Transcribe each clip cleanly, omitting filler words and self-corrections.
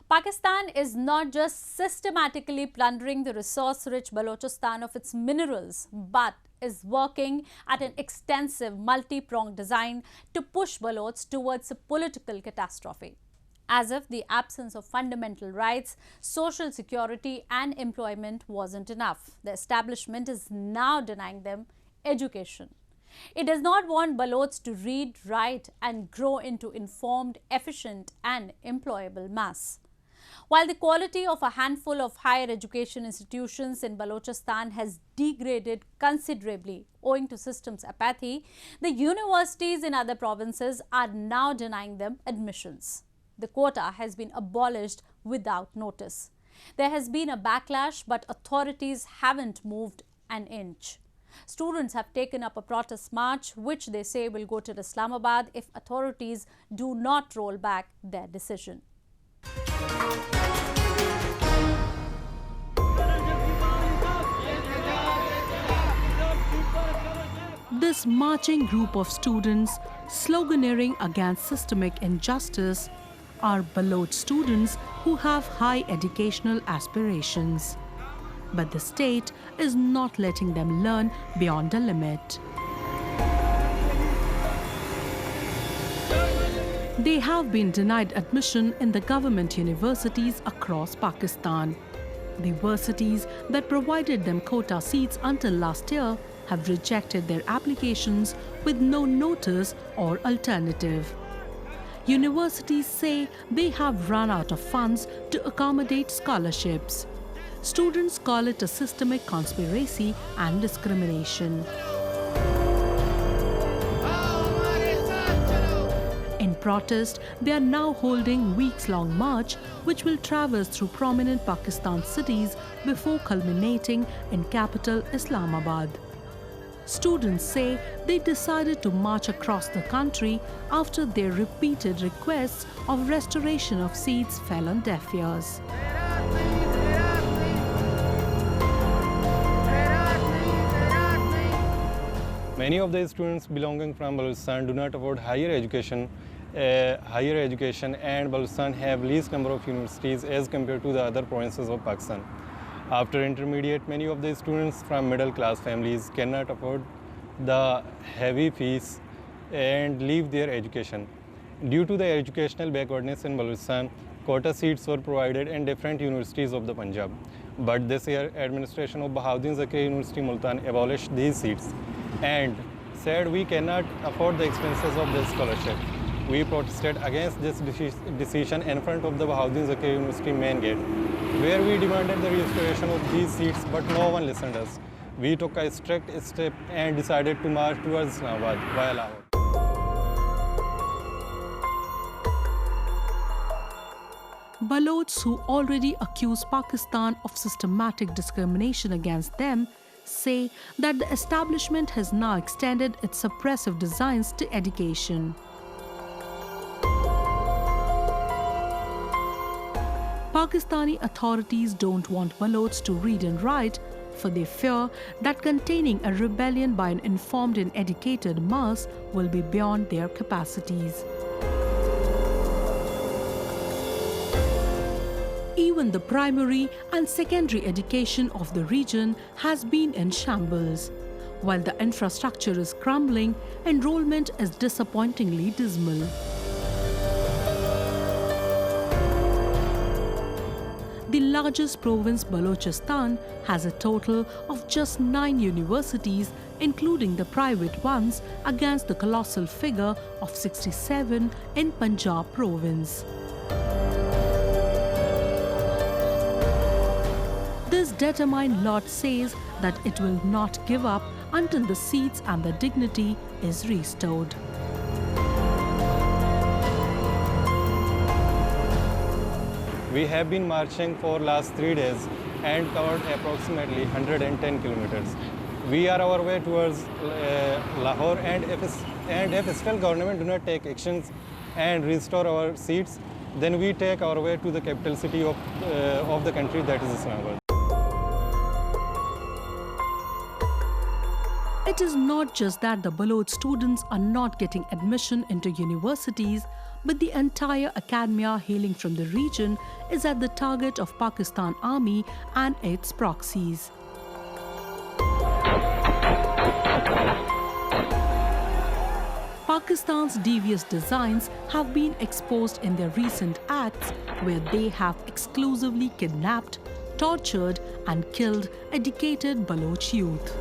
Pakistan is not just systematically plundering the resource-rich Balochistan of its minerals, but is working at an extensive multi-pronged design to push Baloch towards a political catastrophe. As if the absence of fundamental rights, social security and employment wasn't enough, the establishment is now denying them education. It does not want Baloch to read, write and grow into informed, efficient and employable mass. While the quality of a handful of higher education institutions in Balochistan has degraded considerably owing to systems apathy, the universities in other provinces are now denying them admissions. The quota has been abolished without notice. There has been a backlash, but authorities haven't moved an inch. Students have taken up a protest march, which they say will go to Islamabad if authorities do not roll back their decision. This marching group of students sloganeering against systemic injustice are Baloch students who have high educational aspirations. But the state is not letting them learn beyond a limit. They have been denied admission in the government universities across Pakistan. The universities that provided them quota seats until last year have rejected their applications with no notice or alternative. Universities say they have run out of funds to accommodate scholarships. Students call it a systemic conspiracy and discrimination. In protest, they are now holding weeks-long march, which will traverse through prominent Pakistan cities before culminating in capital Islamabad. Students say they decided to march across the country after their repeated requests of restoration of seats fell on deaf ears. Many of the students belonging from Balochistan do not afford higher education, and Balochistan have least number of universities as compared to the other provinces of Pakistan. After intermediate, many of the students from middle class families cannot afford the heavy fees and leave their education. Due to the educational backwardness in Balochistan, quota seats were provided in different universities of the Punjab. But this year, administration of Bahauddin Zakariya University Multan abolished these seats and said we cannot afford the expenses of this scholarship. We protested against this decision in front of the Bahauddin Zakariya University main gate, where we demanded the restoration of these seats, but no one listened us. We took a strict step and decided to march towards Islamabad via Lahore. Balochs who already accuse Pakistan of systematic discrimination against them say that the establishment has now extended its suppressive designs to education. Pakistani authorities don't want Baloch to read and write, for they fear that containing a rebellion by an informed and educated mass will be beyond their capacities. Even the primary and secondary education of the region has been in shambles. While the infrastructure is crumbling, enrollment is disappointingly dismal. The largest province, Balochistan, has a total of just 9 universities, including the private ones, against the colossal figure of 67 in Punjab province. This determined lot says that it will not give up until the seats and the dignity is restored. We have been marching for last 3 days and covered approximately 110 kilometers. We are our way towards Lahore, and if still government do not take actions and restore our seats, then we take our way to the capital city of the country, that is Islamabad. It is not just that the Baloch students are not getting admission into universities, but the entire academia hailing from the region is at the target of Pakistan Army and its proxies. Pakistan's devious designs have been exposed in their recent acts, where they have exclusively kidnapped, tortured and killed educated Baloch youth.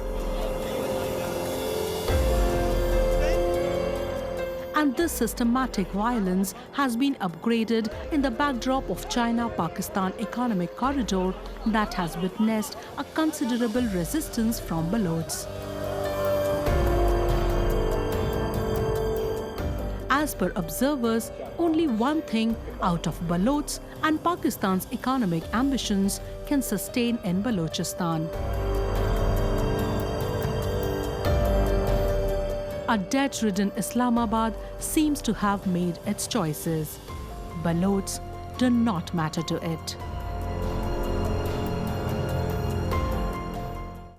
And this systematic violence has been upgraded in the backdrop of China-Pakistan economic corridor that has witnessed a considerable resistance from Balochs. As per observers, only one thing out of Balochs and Pakistan's economic ambitions can sustain in Balochistan: a debt-ridden Islamabad seems to have made its choices. Balochs do not matter to it.